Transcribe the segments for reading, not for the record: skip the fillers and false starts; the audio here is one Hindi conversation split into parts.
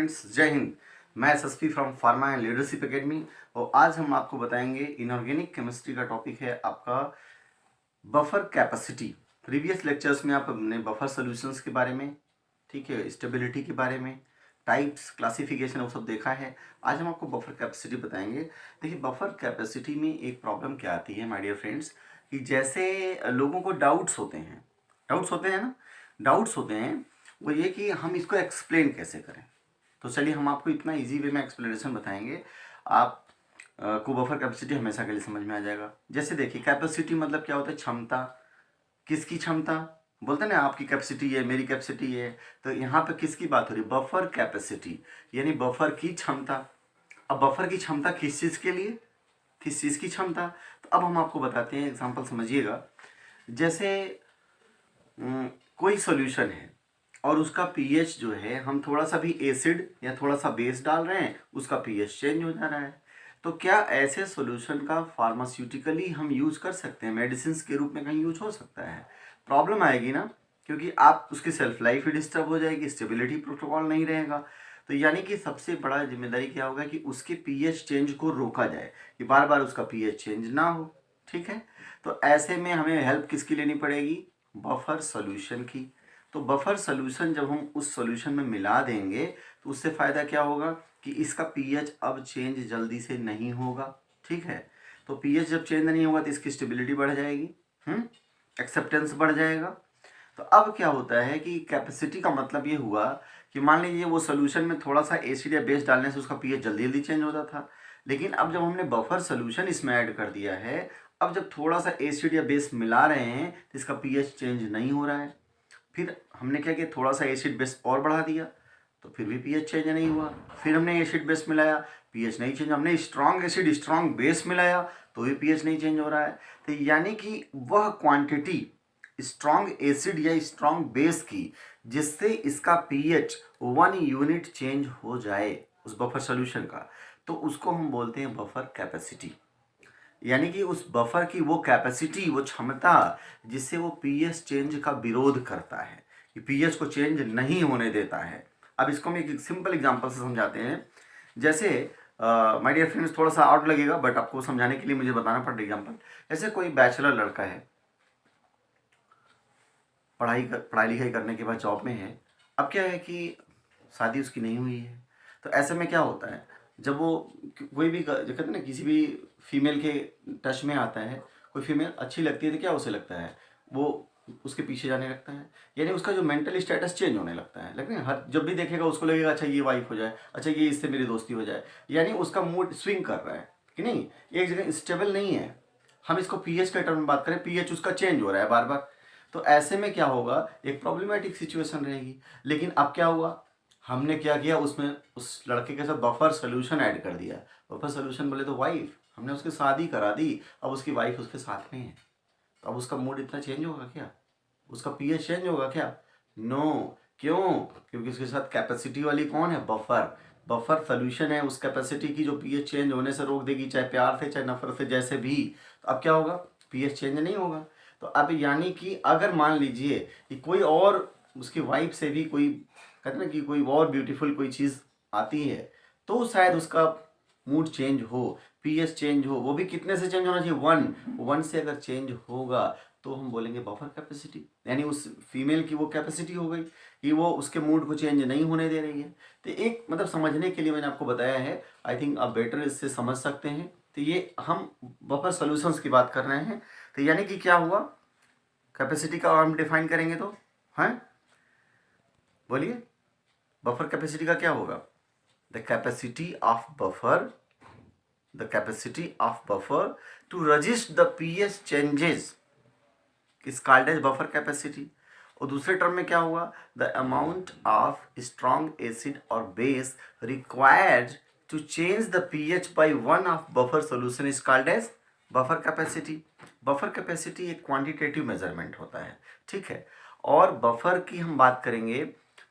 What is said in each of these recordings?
फ्रेंड्स, जय हिंद। मैं SSP from pharma and leadership academy और आज हम आपको बताएंगे इनऑर्गेनिक केमिस्ट्री का टॉपिक है आपका बफर कैपेसिटी। प्रीवियस लेक्चर्स में आपने बफर सॉल्यूशंस के बारे में, ठीक है, स्टेबिलिटी के बारे में, टाइप्स, क्लासिफिकेशन वो सब देखा है। आज हम आपको बफर कैपेसिटी बताएंगे। देखिए, बफर कैपेसिटी में एक प्रॉब्लम क्या आती है माय डियर फ्रेंड्स, कि जैसे लोगों को डाउट्स होते हैं ना, डाउट्स होते हैं वो ये कि हम इसको एक्सप्लेन कैसे करें। तो चलिए हम आपको इतना इजी वे में एक्सप्लेनेशन बताएंगे, आप को बफर कैपेसिटी हमेशा के लिए समझ में आ जाएगा। जैसे देखिए, कैपेसिटी मतलब क्या होता है? क्षमता। किसकी क्षमता? बोलते हैं ना, आपकी कैपेसिटी है, मेरी कैपेसिटी है। तो यहाँ पे किसकी बात हो रही है? बफर कैपेसिटी, यानी बफर की क्षमता। अब बफर की क्षमता किस चीज़ के लिए, किस चीज़ की क्षमता? तो अब हम आपको बताते हैं, एग्जाम्पल समझिएगा। जैसे कोई सॉल्यूशन है और उसका पीएच जो है, हम थोड़ा सा भी एसिड या थोड़ा सा बेस डाल रहे हैं, उसका पीएच चेंज हो जा रहा है। तो क्या ऐसे सॉल्यूशन का फार्मास्यूटिकली हम यूज कर सकते हैं? मेडिसिन के रूप में कहीं यूज हो सकता है? प्रॉब्लम आएगी ना, क्योंकि आप उसकी सेल्फ लाइफ ही डिस्टर्ब हो जाएगी, स्टेबिलिटी प्रोटोकॉल नहीं रहेगा। तो यानी कि सबसे बड़ा जिम्मेदारी क्या होगा कि उसके पीएच चेंज को रोका जाए, कि बार बार उसका पीएच चेंज ना हो। ठीक है, तो ऐसे में हमें हेल्प किसकी लेनी पड़ेगी? बफर सॉल्यूशन की। तो बफर सॉल्यूशन जब हम उस सॉल्यूशन में मिला देंगे तो उससे फ़ायदा क्या होगा कि इसका पीएच अब चेंज जल्दी से नहीं होगा। ठीक है, तो पीएच जब चेंज नहीं होगा तो इसकी स्टेबिलिटी बढ़ जाएगी, एक्सेप्टेंस बढ़ जाएगा। तो अब क्या होता है कि कैपेसिटी का मतलब ये हुआ कि मान लीजिए वो सॉल्यूशन में थोड़ा सा एसिड या बेस डालने से उसका पीएच जल्दी जल्दी चेंज होता था, लेकिन अब जब हमने बफर सॉल्यूशन इसमें ऐड कर दिया है, अब जब थोड़ा सा एसिड या बेस मिला रहे हैं तो इसका पीएच चेंज नहीं हो रहा है। फिर हमने क्या किया, थोड़ा सा एसिड बेस और बढ़ा दिया तो फिर भी पीएच चेंज नहीं हुआ। फिर हमने एसिड बेस मिलाया, पीएच नहीं चेंज। हमने स्ट्रॉन्ग एसिड स्ट्रॉन्ग बेस मिलाया तो भी पीएच नहीं चेंज हो रहा है। तो यानी कि वह क्वांटिटी स्ट्रॉन्ग एसिड या स्ट्रॉन्ग बेस की जिससे इसका पीएच 1 यूनिट चेंज हो जाए उस बफर सॉल्यूशन का, तो उसको हम बोलते हैं बफर कैपेसिटी। यानी कि उस बफर की वो कैपेसिटी, वो क्षमता जिससे वो पीएच चेंज का विरोध करता है, कि पीएच को चेंज नहीं होने देता है। अब इसको हम एक सिंपल एग्जांपल से समझाते हैं। जैसे माय डियर फ्रेंड्स, थोड़ा सा आउट लगेगा बट आपको समझाने के लिए मुझे बताना पड़ एग्जांपल। जैसे कोई बैचलर लड़का है, पढ़ाई लिखाई करने के बाद जॉब में है। अब क्या है कि शादी उसकी नहीं हुई है। तो ऐसे में क्या होता है, जब वो कोई भी जो कहते हैं ना, किसी भी फीमेल के टच में आता है, कोई फीमेल अच्छी लगती है तो क्या उसे लगता है, वो उसके पीछे जाने लगता है। यानी उसका जो मेंटल स्टेटस चेंज होने लगता है। लेकिन हर जब भी देखेगा उसको लगेगा अच्छा ये वाइफ हो जाए, अच्छा ये इससे मेरी दोस्ती हो जाए। यानी उसका मूड स्विंग कर रहा है कि नहीं, एक जगह स्टेबल नहीं है। हम इसको पीएच के टर्म में बात करें, पीएच उसका चेंज हो रहा है बार बार। तो ऐसे में क्या होगा, एक प्रॉब्लमेटिक सिचुएशन रहेगी। लेकिन अब क्या हुआ, हमने क्या किया, उसमें उस लड़के के साथ बफर सोल्यूशन ऐड कर दिया। बफर सोल्यूशन बोले तो वाइफ, हमने उसकी शादी करा दी, अब उसकी वाइफ उसके साथ में है। तो अब उसका मूड इतना चेंज होगा क्या? उसका पीएच चेंज होगा क्या? नो। क्यों? क्योंकि उसके साथ कैपेसिटी वाली कौन है? बफर। बफर सोल्यूशन है उस कैपेसिटी की जो पीएच चेंज होने से रोक देगी, चाहे प्यार से चाहे नफरत से, जैसे भी। तो अब क्या होगा, पीएच चेंज नहीं होगा। तो अब यानी कि अगर मान लीजिए कि कोई और उसकी वाइफ से भी कोई, कहते ना कि कोई और ब्यूटीफुल कोई चीज़ आती है, तो शायद उसका मूड चेंज हो, पीएच चेंज हो। वो भी कितने से चेंज होना चाहिए? 1 से अगर चेंज होगा तो हम बोलेंगे बफर कैपेसिटी। यानी उस फीमेल की वो कैपेसिटी हो गई कि वो उसके मूड को चेंज नहीं होने दे रही है। तो एक मतलब समझने के लिए मैंने आपको बताया है, आई थिंक आप बेटर इससे समझ सकते हैं। तो ये हम बफर सॉल्यूशंस की बात कर रहे हैं। तो यानी कि क्या हुआ, कैपेसिटी का हम डिफाइन करेंगे तो, हैं, बोलिए, बफर कैपेसिटी का क्या होगा? The capacity of buffer, the capacity of buffer to resist the pH changes is called as buffer capacity। और दूसरे टर्म में क्या हुआ, the amount of strong acid or base required to change the pH by 1 of buffer solution is called as buffer capacity। buffer capacity एक क्वांटिटेटिव मेजरमेंट होता है, ठीक है। और बफर की हम बात करेंगे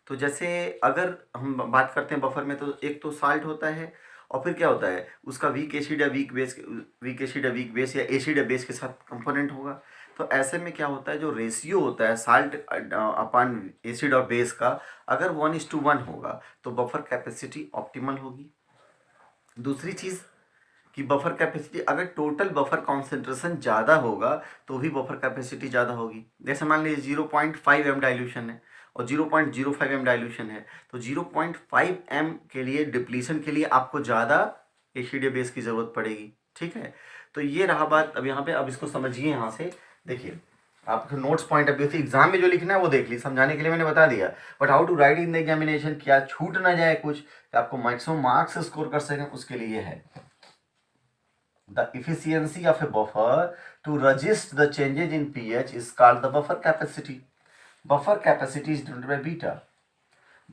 तो जैसे अगर हम बात करते हैं बफर में, तो एक तो साल्ट होता है और फिर क्या होता है, उसका वीक एसिड या वीक बेस या एसिड या बेस के साथ कंपोनेंट होगा। तो तो ऐसे में क्या होता है, जो रेशियो होता है साल्ट अपॉन एसिड और बेस का, अगर 1:1 होगा तो बफर कैपेसिटी ऑप्टिमल होगी। दूसरी चीज़ कि बफर कैपेसिटी, अगर टोटल बफर कॉन्सेंट्रेशन ज़्यादा होगा तो भी बफर कैपेसिटी ज़्यादा होगी। जैसे मान लीजिए 0.5 m डाइल्यूशन है और 0.05 m डाइल्यूशन है, तो 0.5 m के लिए डिप्लीशन के लिए आपको ज़्यादा एसिड या बेस की ज़रूरत पड़ेगी। ठीक है, तो ये रहा बात। अब यहाँ पे अब इसको समझिए, यहाँ से देखिए, आपको नोट्स पॉइंट ऑफ व्यू से एग्जाम में जो लिखना है वो देख ली, समझाने के लिए मैंने बता दिया, but how to write in the examination, क्या छूट ना जाए कुछ, आपको मैक्सिमम मार्क्स स्कोर कर सकें, उसके लिए है the efficiency of a buffer to resist the changes in pH is called the buffer capacity. Buffer capacity is denoted by beta.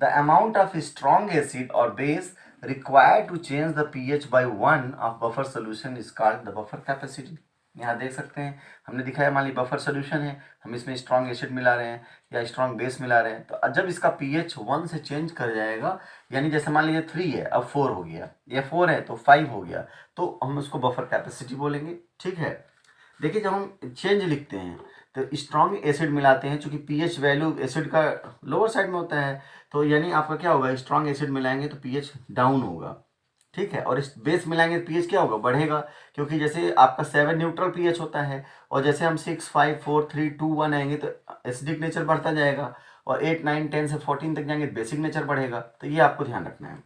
The amount of strong acid or base required to change the pH by 1 of buffer solution is called the buffer capacity. यहाँ देख सकते हैं, हमने दिखाया, मान ली बफर सोल्यूशन है, हम इसमें स्ट्रॉन्ग एसिड मिला रहे हैं या स्ट्रॉन्ग बेस मिला रहे हैं, तो जब इसका पीएच 1 से चेंज कर जाएगा, यानी जैसे मान लीजिए 3 है अब 4 हो गया, या 4 है तो 5 हो गया, तो हम उसको बफर कैपेसिटी बोलेंगे। ठीक है, देखिए जब हम चेंज लिखते हैं तो स्ट्रॉन्ग एसिड मिलाते हैं, चूंकि पीएच वैल्यू एसिड का लोअर साइड में होता है, तो यानी आपका क्या होगा, स्ट्रॉन्ग एसिड मिलाएंगे तो पीएच डाउन होगा। ठीक है, और इस बेस मिलाएंगे तो पीएच क्या होगा, बढ़ेगा, क्योंकि जैसे आपका 7 न्यूट्रल पीएच होता है, और जैसे हम 6, 5, 4, 3, 2, 1 आएंगे तो एसिडिक नेचर बढ़ता जाएगा, और 8, 9, 10 से 14 तक जाएंगे बेसिक नेचर बढ़ेगा। तो ये आपको ध्यान रखना है।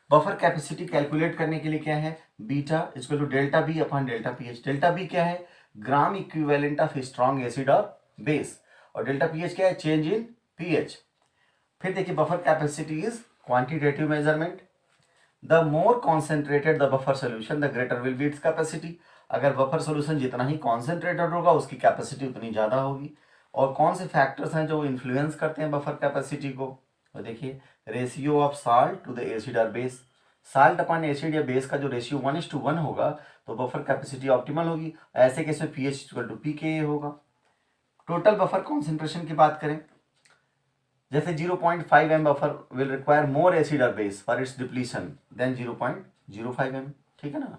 बफर कैपेसिटी कैलकुलेट करने के लिए क्या है, beta equal to delta B upon delta pH. Delta B क्या है, gram equivalent of strong acid और बेस, और डेल्टा पीएच क्या है, चेंज इन पीएच। फिर देखिए buffer capacity is quantitative measurement. The more concentrated the buffer solution the greater will be its capacity. अगर बफर सोल्यूशन जितना ही कॉन्सेंट्रेटेड होगा उसकी कैपेसिटी उतनी ज़्यादा होगी। और कौन से फैक्टर्स हैं जो इन्फ्लुएंस करते हैं बफर कैपेसिटी को, तो देखिए ratio of salt to the acid और बेस। साल्ट अपॉन एसिड या बेस का जो रेशियो 1:1 होगा तो बफर कैपेसिटी ऑप्टिमल होगी। ऐसे केस में पीएच इक्वल टू pKa होगा। टोटल बफर कॉन्सेंट्रेशन की बात करें, जैसे 0.5 m buffer will require more acid और base for its depletion then 0.05 m। ठीक है ना,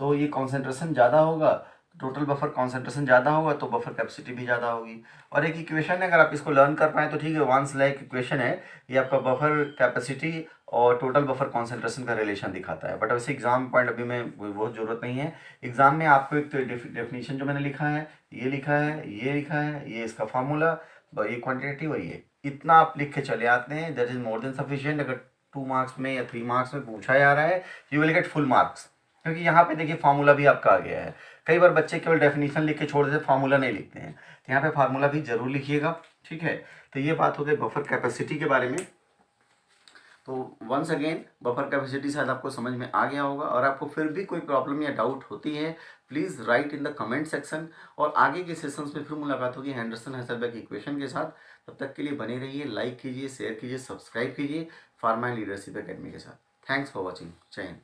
तो ये कॉन्सेंट्रेशन ज़्यादा होगा, टोटल बफर कॉन्सेंट्रेशन ज़्यादा होगा तो बफर कैपेसिटी भी ज़्यादा होगी। और एक इक्वेशन है, अगर आप इसको लर्न कर पाएँ तो ठीक है, वंस लाइक इक्वेशन है, ये आपका बफर कैपेसिटी और टोटल बफर कॉन्सेंट्रेशन का रिलेशन दिखाता है। बट वैसे एग्जाम पॉइंट अभी में बहुत ज़रूरत नहीं है। एग्जाम में आपको एक डेफिनेशन जो मैंने लिखा है, ये लिखा है, ये लिखा है, ये इसका फार्मूला, ये क्वान्टिटेटिव और ये इतना आप लिख के चले आते हैं, that is more than sufficient. अगर 2 मार्क्स में या 3 मार्क्स में पूछा जा रहा है, you will get full marks, क्योंकि यहाँ पे देखिए फार्मूला भी आपका आ गया है। कई बार बच्चे केवल डेफिनेशन लिख के छोड़ देते, फार्मूला नहीं लिखते हैं, तो यहाँ पे फार्मूला भी जरूर लिखिएगा। ठीक है, तो ये बात हो गई बफर कैपेसिटी के बारे में। तो वंस अगेन बफर कैपेसिटी शायद आपको समझ में आ गया होगा, और आपको फिर भी कोई प्रॉब्लम या डाउट होती है please write in the comment section. और आगे के सेशंस में फिर मुलाकात होगी हेंडरसन हेसलबर्ग इक्वेशन के साथ। तब तक के लिए बने रहिए, लाइक कीजिए, शेयर कीजिए, सब्सक्राइब कीजिए फार्मा एंड लीडरशिप एकेडमी के साथ। Thanks for watching. जय हिंद।